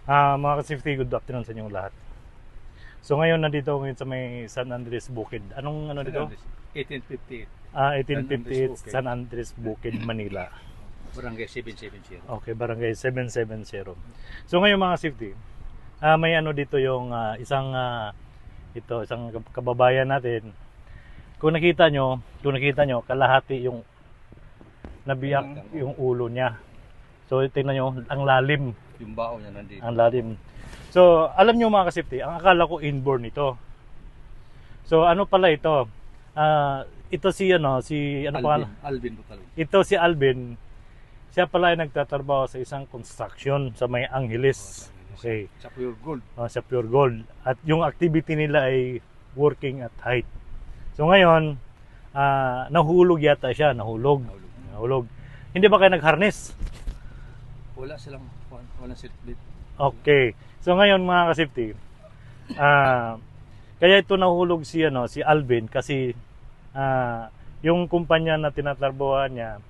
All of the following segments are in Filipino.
Mga ka-safety, good afternoon sa inyong lahat. So ngayon nandito ako ngayon sa may San Andres Bukid. Anong ano dito? 1858. 1858 Bukid. San Andres Bukid, Manila. Barangay 770. Okay, barangay 770. So ngayon mga safety, may ano dito yung isang kababayan natin. Kung nakita nyo, kalahati yung nabiyak yung ulo niya. So tingnan nyo, ang lalim. Yung bao niya nandito. Ang lalim. So, alam nyo mga ka-safety, ang akala ko inborn ito. So, ano pala ito? Ito si Alvin Butalog. Ito si Alvin. Siya pala ay nagtatrabaho sa isang construction sa may Angeles. Okay. Sa Pure Gold. Sa Pure Gold. At yung activity nila ay working at height. So, ngayon, nahulog yata siya. Nahulog. Hindi ba kayo nag-harness? Wala silang seatbelt. Okay. So ngayon mga ka-safety, kaya ito nahulog si Alvin kasi yung kumpanya na tinatrabahuan niya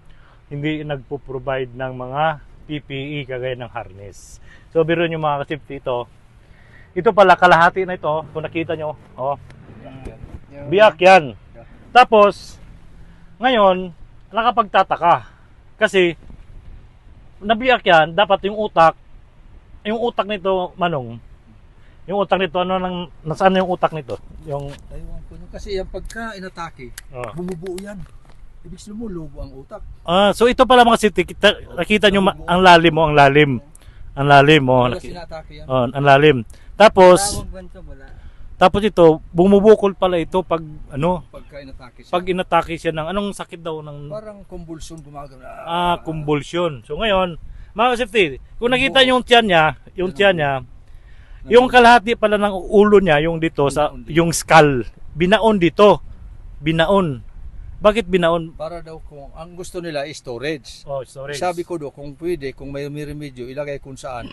hindi nagpo-provide ng mga PPE kagaya ng harness. So biro niyo mga ka-safety, ito pala kalahati na ito, kung nakita nyo, biyak yan. Tapos ngayon nakapagtataka kasi nabiyak yan, dapat yung utak nito, Manong, yung utak nito, nasaan yung utak nito? Yung Aywan ko. Kasi yung pagka inatake, bumubuo yan. Ibig sabihin lumulobo ang utak. So ito pala mga city, nakita nyo ang lalim mo, ang lalim. Ang lalim mo. Wala sinatake yan. Ang lalim. Tapos ito, bumubukol pala ito pag Pagka inatake siya ng anong sakit daw ng parang convulsion gumagano. convulsion. So ngayon, mga safety, kung nakita nyo yung tiyan niya, yung kalahati pala ng ulo niya, yung dito yung skull, binaon dito. Binaon. Bakit binaon? Para daw kung ang gusto nila is storage. Storage. Sabi ko do kung pwede, kung may remedyo, ilagay kung saan.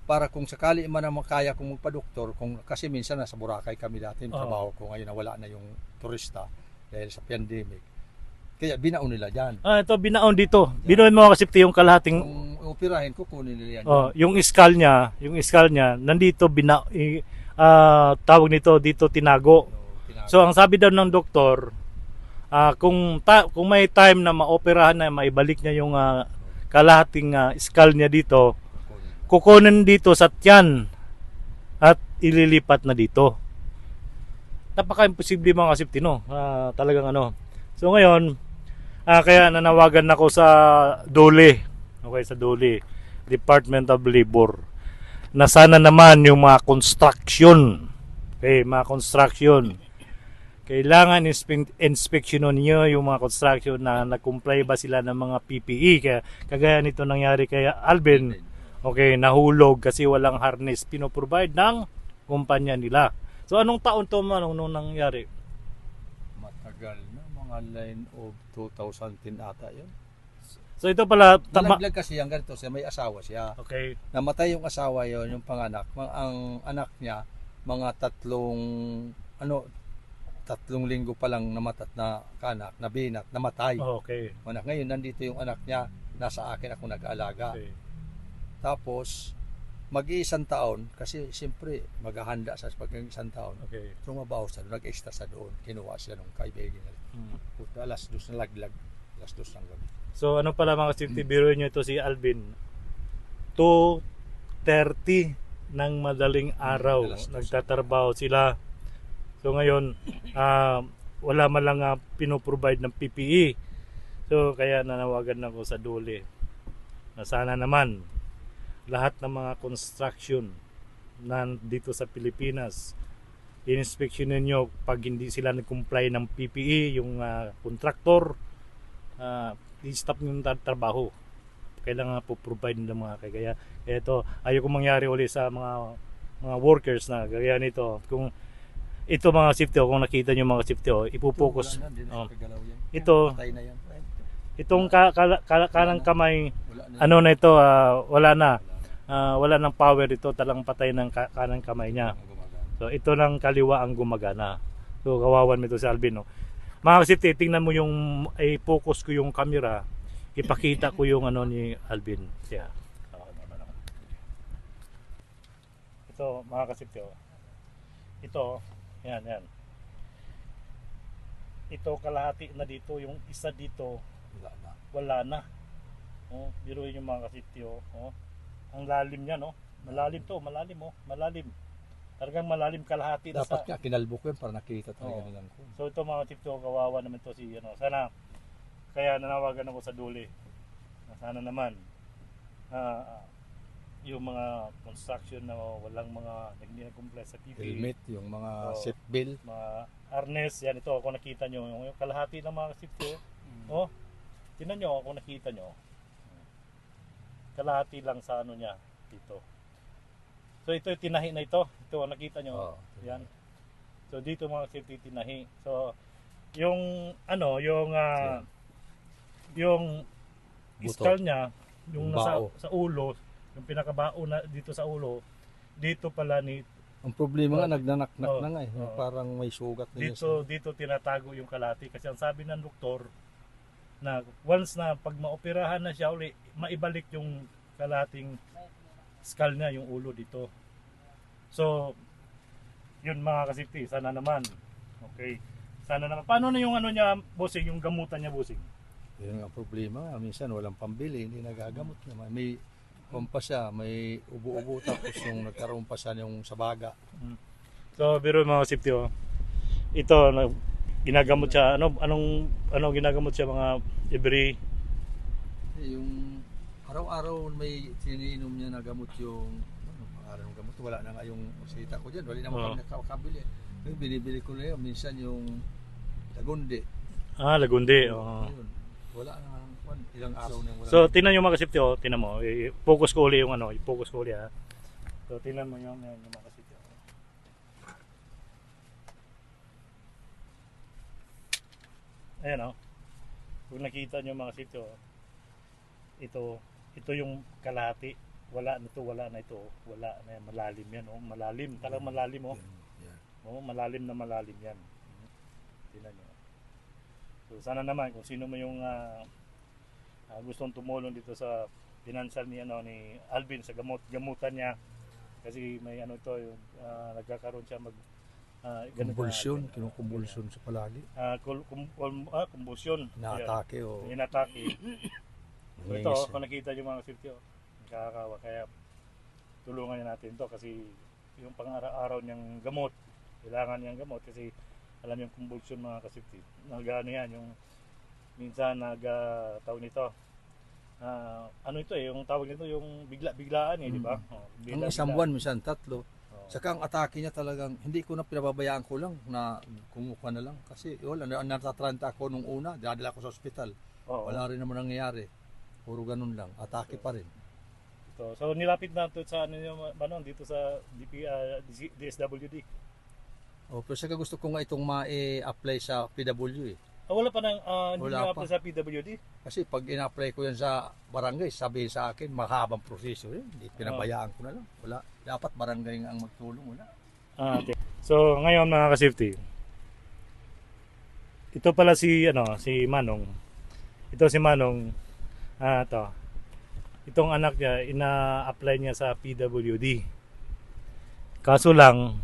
Para kung sakali man na makaya kung magpa-doktor, kasi minsan nasa Boracay kami dati, trabaho ko ngayon na wala na yung turista dahil sa pandemic. Kaya binaon nila diyan. Ito binaon dito. Binaon mo kasi yung kalahating kung operahin ko kunin nila yan. Yung skull niya nandito tawag nito dito tinago. So ang sabi daw ng doktor, kung may time na maoperahan na maibalik niya yung kalahating skull niya dito, kukunin dito sa tiyan at ililipat na dito. Napaka-imposible mga kasipti, no? Talagang ano. So ngayon, kaya nanawagan ako sa DOLE. Okay, sa DOLE, Department of Labor, na sana naman yung mga construction, kailangan inspeksyonon niyo yung mga construction na nag-comply ba sila ng mga PPE. Kagaya nito nangyari kay Alvin. Okay, nahulog kasi walang harness pinoprovide ng kumpanya nila. So anong taon to nung nangyari? Matagal na, mga line of 2010 ata yun. So ito pala Malaglag kasi yan ganito, may asawa siya. Okay. Namatay yung asawa yon, yung panganak. Ang anak niya, mga tatlong linggo pa lang namatat na kanak, nabinat, namatay. Okay. Anak, ngayon nandito yung anak niya, nasa akin ako nag-aalaga. Okay. Tapos mag-iisang taon, kasi siyempre maghahanda sa pag-iisang taon. Okay. Tumabaho sa doon, nag-extra sa doon. Kinuha sila nung kaibigan nila. Puta, alas 2 na laglag. Alas 2 ng gabi. So ano pala mga safety, biro nyo ito si Alvin. 2:30 ng madaling araw, nagtatrabaho sila. So ngayon, wala man lang pinoprovide ng PPE. So kaya nanawagan ako sa DOLE na sana naman lahat ng mga construction na dito sa Pilipinas, in-inspeksyonin nyo pag hindi sila nag-comply ng PPE, yung contractor, i-stop yung trabaho. Kailangan po provide ng mga kaya ito, ayoko mangyari uli sa mga workers na gaya nito. Kung ito mga safety, kung nakita nyo mga safety, ipopokus ito, itong kanang kamay, na ito, wala na. Wala nang power ito, talang patay ng kanang kamay niya. So ito lang kaliwa ang gumagana. So kawawan mo ito si Alvin, no? Mga kasipti, tingnan mo yung, focus ko yung camera, ipakita ko yung ni Alvin. Yeah. So, mga kasipti, oh. Ito, yan. Ito, kalahati na dito. Yung isa dito, wala na. Oh, biruin yung mga kasipti, oh. Ang lalim niya, no? Malalim to, malalim. Talagang malalim, kalahati na Dapat nga kinalbo ko yun para nakita talaga nilang ko. So ito mga kasipti, kawawa naman to si, sana, kaya nanawagan ako sa Duli. Sana naman, yung mga construction na walang mga hindi na-comply sa PPE. Helmet, yung mga seat belt. Mga harness, yan ito, kung nakita nyo, yung kalahati ng mga kasipti, tinan nyo, kung nakita nyo, kalahati lang sa ano niya dito. So ito yung tinahi na ito nakita nyo, yan. So dito mga kasipti tinahi. So yung yung skull niya, yung nasa sa ulo, yung pinakabao na dito sa ulo, dito pala ni ang problema nga nagnanaknak na nga parang may sugat na dito tinatago yung kalahati kasi ang sabi ng doktor na once na pag maoperahan na siya uli, maibalik yung kalahating skull niya, yung ulo dito. So yun mga kasipti, sana naman. Okay. Sana naman. Paano na yung ano niya, bossing, yung gamutan niya, bossing? Yun ang problema. Minsan walang pambili, hindi nagagamot naman. May kumpas siya, may ubo-ubo tapos yung nagkaroon pa siya yung sabaga. So, biro mga kasipti, ito, ginagamot siya, anong ginagamot siya mga every? Yung araw-araw may siniinom niya na gamot yung araw gamot, wala na nga yung sita ko dyan, wala naman kami nakakabili. Binibili ko na yun, minsan yung lagundi. Lagundi, wala na, ilang araw na wala. So, tingnan nyo mga kasipti, tingnan mo, i-focus ko uli yung i-focus ko uli ha. So, tingnan mo yung mga kasipti. Ayan kung nakita nyo mga kasipti, ito yung kalahati, wala na ito, malalim yan, malalim, talagang malalim, malalim na malalim yan. Tingnan nyo. So sana naman kung sino mo yung gustong tumulong dito sa financial ni Alvin sa gamutan niya, kasi may yung nagkakaroon siya kumbulsyon, kinukumbulsyon sa palagi. Kumbulsyon. Inaatake Inatake. So ito, kung nakita nyo mga kasipti, nakakawa. Kaya tulungan niya natin to kasi yung pang-araw niyang gamot, kailangan niyang gamot kasi alam yung kumbulsyon mga kasipti. Nagano yan, yung minsan tawag nito. Yung tawag nito yung biglaan di ba? Ang isang buwan, minsan 3. Saka ang atake niya talagang, hindi ko na pinababayaan ko lang na kumuha na lang. Kasi wala, natatranta ako nung una, dadala ko sa ospital. Wala rin naman nangyayari. Puro ganun lang, atake pa rin. So nilapit na ito sa dito sa DSWD. Pero saka gusto ko nga itong ma-apply sa PW Wala pa nang hindi na-apply sa PWD? Kasi pag ina-apply ko yan sa barangay, sabihin sa akin, mahabang proseso hindi pinabayaan ko na lang. Wala. Dapat barangay ang magtulong. Wala. Okay. So ngayon mga kasipti, ito pala si Manong. Ito si Manong. Itong anak niya, ina-apply niya sa PWD. Kaso lang,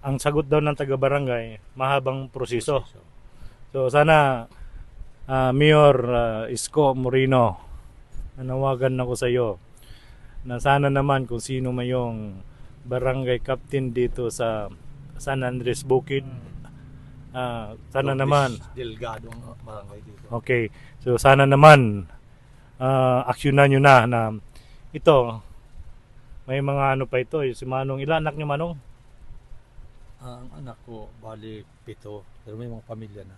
ang sagot daw ng taga-barangay, mahabang proseso. So sana, Mayor Isko Moreno, nanawagan ako sa iyo na sana naman kung sino may yung barangay captain dito sa San Andres Bukid, sana naman Delgado ang barangay dito. Okay, so sana naman aksyonan nyo na ito, may mga pa ito, si Manong, ilan anak nyo Manong? Ang anak ko bali 7, pero may mga pamilya na.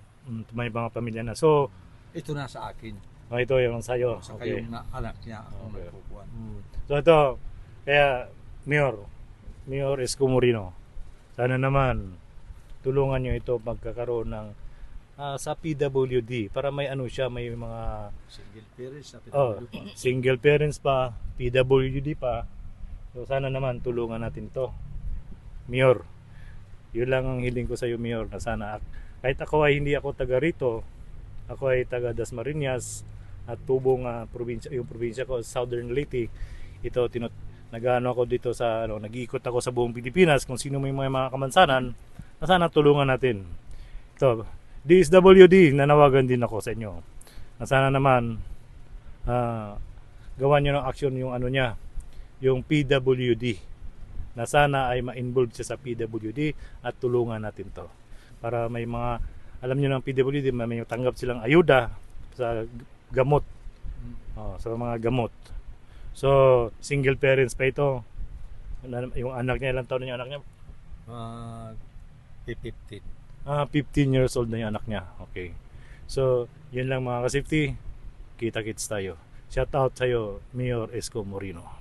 May mga pamilya na. So ito na sa akin. Ito yung sa'yo. Saka yung anak niya ako nagpupuan. So ito, kaya Mayor Isko Moreno, sana naman tulungan nyo ito magkakaroon ng sa PWD para may siya, may mga single parents na PWD pa. Single parents pa, PWD pa. So sana naman tulungan natin ito. Mayor, yun lang ang hiling ko sa iyo, Mayor, na sana kahit ako ay hindi ako taga rito, ako ay taga Dasmariñas at tubong probinsya, yung probinsya ko Southern Leyte, ito nag-ano ako dito sa nag-iikot ako sa buong Pilipinas kung sino may mga kamansanan na sana tulungan natin. Ito, DSWD, nanawagan din ako sa inyo. Na sana naman gawan nyo ng action yung niya, yung PWD. Na sana ay ma-involve siya sa PWD at tulungan natin to. Para may mga, alam nyo ng PWD, may tanggap silang ayuda sa gamot. Sa mga gamot. So, single parents pa ito. Yung anak niya, ilang taon na yung anak niya? 15. 15 years old na yung anak niya. Okay. So, yun lang mga ka-safety. Kita-kits tayo. Shout out sa'yo, Mayor Esco Moreno.